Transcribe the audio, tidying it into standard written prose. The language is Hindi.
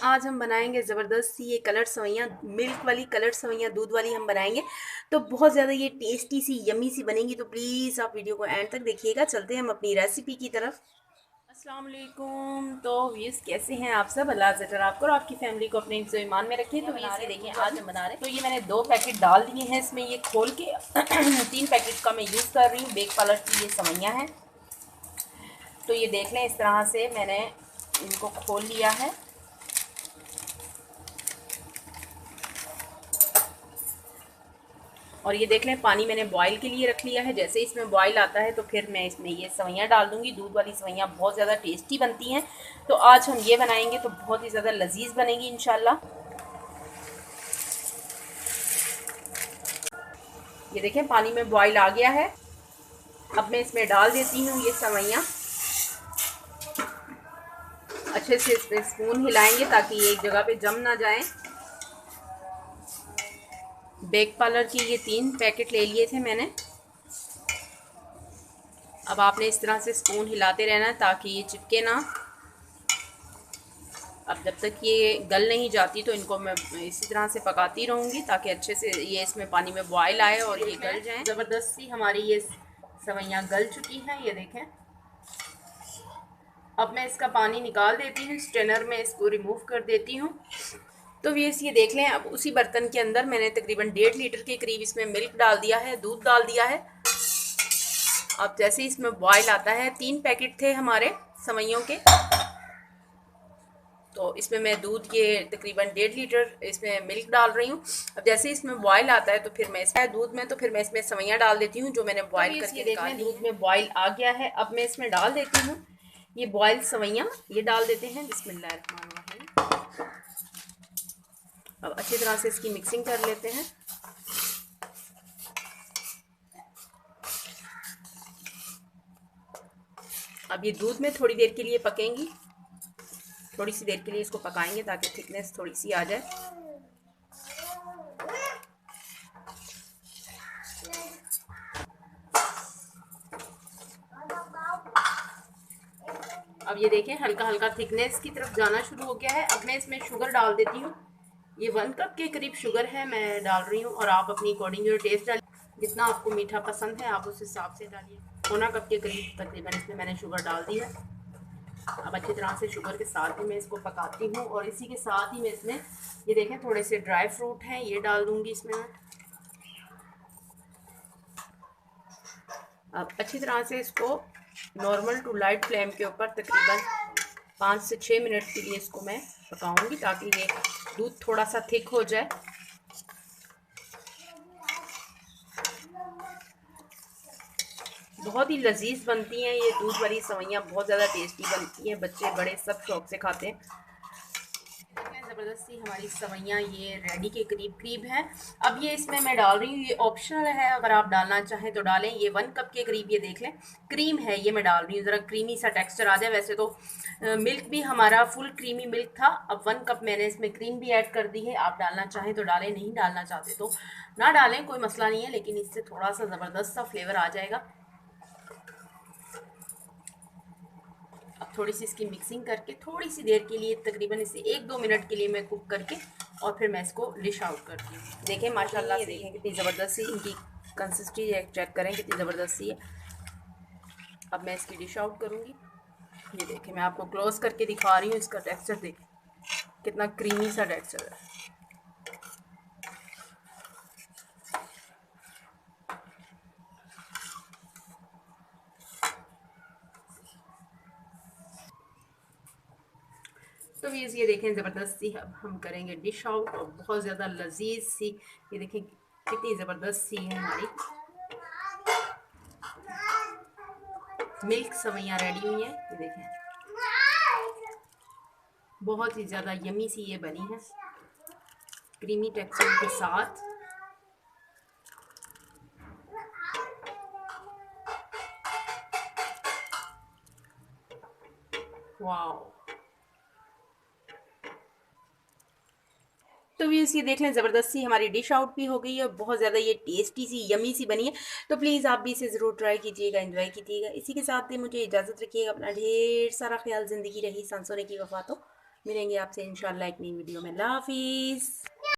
आज हम बनाएंगे ज़बरदस्त सी ये कलर सवैयाँ, मिल्क वाली कलर सवैयाँ, दूध वाली हम बनाएंगे। तो बहुत ज़्यादा ये टेस्टी सी यमी सी बनेंगी। तो प्लीज़ आप वीडियो को एंड तक देखिएगा। चलते हैं हम अपनी रेसिपी की तरफ। अस्सलाम वालेकुम। तो व्यूअर्स, कैसे हैं आप सब? अल्लाह ज़रा आपको और आपकी फैमिली को अपने हिफ्ज़ ईमान में रखिए। तो ये देखिए आज हम बना रहे हैं। तो ये मैंने 2 पैकेट डाल दिए हैं इसमें, ये खोल के 3 पैकेट का मैं यूज़ कर रही हूँ। बेक पार्लर की ये सवैयाँ हैं। तो ये देख लें, इस तरह से मैंने इनको खोल लिया है। और ये देख लें, पानी मैंने बॉईल के लिए रख लिया है। जैसे इसमें बॉईल आता है तो फिर मैं इसमें ये सवैयाँ डाल दूँगी। दूध वाली सवैयाँ बहुत ज़्यादा टेस्टी बनती हैं। तो आज हम ये बनाएंगे तो बहुत ही ज़्यादा लजीज बनेगी इंशाल्लाह। ये देखें, पानी में बॉईल आ गया है। अब मैं इसमें डाल देती हूँ ये सवैयाँ। अच्छे से इसमें स्पून हिलाएंगे ताकि ये एक जगह पे जम ना जाए। बेक पार्लर की ये 3 पैकेट ले लिए थे मैंने। अब आपने इस तरह से स्पून हिलाते रहना ताकि ये चिपके ना। अब जब तक ये गल नहीं जाती तो इनको मैं इसी तरह से पकाती रहूँगी ताकि अच्छे से ये इसमें पानी में बॉयल आए और ये गल जाएं। ज़बरदस्त सी हमारी ये सवैयाँ गल चुकी हैं, ये देखें। अब मैं इसका पानी निकाल देती हूँ, स्ट्रेनर में इसको रिमूव कर देती हूँ। तो ये देख लें, अब उसी बर्तन के अंदर मैंने तकरीबन 1.5 लीटर के करीब इसमें मिल्क डाल दिया है, दूध डाल दिया है। अब जैसे इसमें बॉयल आता है, 3 पैकेट थे हमारे सवैयों के, तो इसमें मैं दूध के तकरीबन 1.5 लीटर इसमें मिल्क डाल रही हूँ। अब जैसे इसमें बॉयल आता है तो फिर मैं इसमें दूध में तो फिर मैं इसमें सवैयाँ डाल देती हूँ जो मैंने बॉयल करके निकाल ली। दूध में बॉयल आ गया है। अब मैं इसमें डाल देती हूँ ये बॉयल सवैयाँ, ये डाल देते हैं। बिस्मिल्लाहिर्रहमानिर्रहीम। अब अच्छी तरह से इसकी मिक्सिंग कर लेते हैं। अब ये दूध में थोड़ी देर के लिए पकेंगी, थोड़ी सी देर के लिए इसको पकाएंगे ताकि थिकनेस थोड़ी सी आ जाए। अब ये देखें, हल्का हल्का थिकनेस की तरफ जाना शुरू हो गया है। अब मैं इसमें शुगर डाल देती हूँ। ये 1 कप के करीब शुगर है मैं डाल रही हूँ, और आप अपनी अकॉर्डिंग जो टेस्ट डालिए, जितना आपको मीठा पसंद है आप उस हिसाब से डालिए। 1 कप के करीब तकरीबन इसमें मैंने शुगर डाल दी है। अब अच्छी तरह से शुगर के साथ ही मैं इसको पकाती हूँ, और इसी के साथ ही मैं इसमें ये देखें थोड़े से ड्राई फ्रूट हैं, ये डाल दूँगी इसमें मैं। अब अच्छी तरह से इसको नॉर्मल टू लाइट फ्लेम के ऊपर तकरीबन 5 से 6 मिनट के लिए इसको मैं पकाऊंगी ताकि ये दूध थोड़ा सा थिक हो जाए। बहुत ही लजीज बनती हैं ये दूध वाली सवैयाँ, बहुत ज़्यादा टेस्टी बनती हैं, बच्चे बड़े सब शौक से खाते हैं। ज़बरदस्ती हमारी सवैयाँ ये रेडी के करीब है। अब ये इसमें मैं डाल रही हूँ, ये ऑप्शनल है, अगर आप डालना चाहें तो डालें। ये 1 कप के करीब ये देख लें क्रीम है, ये मैं डाल रही हूँ, ज़रा क्रीमी सा टेक्सचर आ जाए। वैसे तो मिल्क भी हमारा फुल क्रीमी मिल्क था। अब 1 कप मैंने इसमें क्रीम भी ऐड कर दी है। आप डालना चाहें तो डालें, नहीं डालना चाहते तो ना डालें, कोई मसला नहीं है, लेकिन इससे थोड़ा सा ज़बरदस्त सा फ्लेवर आ जाएगा। थोड़ी सी इसकी मिक्सिंग करके थोड़ी सी देर के लिए, तकरीबन इसे 1-2 मिनट के लिए मैं कुक करके और फिर मैं इसको डिश आउट करती हूँ। देखें माशाल्लाह से, देखें कितनी ज़बरदस्त सी इनकी कंसिस्टेंसी चेक करें कितनी ज़बरदस्त सी है। अब मैं इसकी डिश आउट करूँगी। ये देखें, मैं आपको क्लोज करके दिखा रही हूँ, इसका टेक्सचर देखें कितना क्रीमी सा टेक्सचर है। तो ये देखें ज़बरदस्त सी, अब हम करेंगे डिश आउट, और बहुत ज़्यादा लजीज सी, ये देखें कितनी ज़बरदस्त सी है हमारी मिल्क सवैयाँ रेडी हुई हैं। ये देखें बहुत ही ज़्यादा यमी सी ये बनी है, क्रीमी टेक्सचर के साथ। वाओ। तो ये देख लें, ज़बरदस्ती हमारी डिश आउट भी हो गई है, और बहुत ज़्यादा ये टेस्टी सी यमी सी बनी है। तो प्लीज़ आप भी इसे ज़रूर ट्राई कीजिएगा, एंजॉय कीजिएगा। इसी के साथ ही मुझे इजाज़त रखिएगा। अपना ढेर सारा ख्याल, ज़िंदगी रही सांसों की वफ़ा तो मिलेंगे आपसे इंशाल्लाह एक नई वीडियो में। अल्लाह हाफिज़।